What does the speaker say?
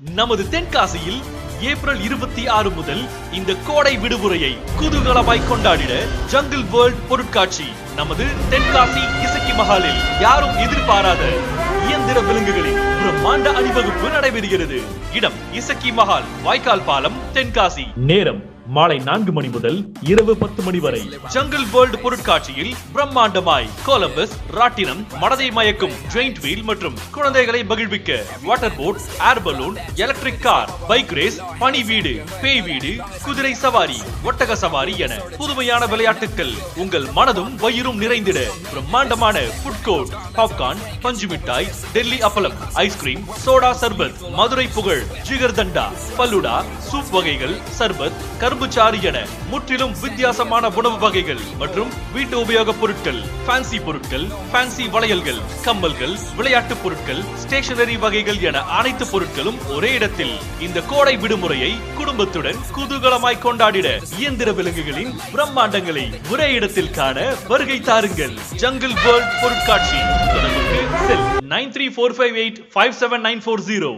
நமது தென்காசியில் ஏப்ரல் 26 முதல் இந்த கோடை விடுமுறையை குதூகலமாய் கொண்டாடிட ஜங்கிள் வேர்ல்ட் பொருட்காட்சி நமது தென்காசி இசக்கி மஹாலில் யாரும் எதிர்பாராத இயந்திர விலங்குகளின் பிரம்மாண்ட அணிவகுப்பு நடைபெறுகிறது. இடம் இசக்கி மஹால், வாய்க்கால் பாலம், தென்காசி. நேரம் மாலை 4 மணி முதல் இரவு 10 மணி வரை. ஜங்கிள் வேர்ல்ட் பொருட்காட்சியில் பிரம்மாண்டமாய் கொலம்பஸ், ராட்டினம், மனதை மயக்கும் ஜெயிண்ட் வீல் மற்றும் குழந்தைகளை மகிழ்விக்க water boat, air balloon, electric car, bike race, பனி வீடு, பேய் வீடு, குதிரை சவாரி, ஒட்டக சவாரி என புதுமையான விளையாட்டுகள் உங்கள் மனதும் வயிறும் நிறைந்திட பிரம்மாண்டமான ஃபுட் கோர்ட், பாப்கார்ன், பஞ்சு மிட்டாய், டெல்லி அப்பளம், ஐஸ்கிரீம், சோடா சர்பத், மதுரை புகழ், ஜிகர்தண்டா, பல்லுடா, சூப் வகைகள், சர்பத், கரும்புச்சாறு என முற்றிலும் வித்தியாசமான உணவு வகைகள் மற்றும் வீட்டு உபயோக பொருட்கள், ஃபேன்சி பொருட்கள், ஃபேன்சி வளையல்கள், கம்மல்கள், விளையாட்டு பொருட்கள், ஸ்டேஷனரி வகைகள் என அனைத்து பொருட்களும் ஒரே இடத்தில். இந்த கோடை விடுமுறையை குடும்பத்துடன் குதூகலமாய் கொண்டாடிட இயந்திர விலங்குகளின் பிரம்மாண்டங்களை ஒரே இடத்தில் காண வருகை தாருங்கள். ஜங்கிள் வேர்ல்ட் பொருட்காட்சி. தொடர்புக்கு செல் 9345857940.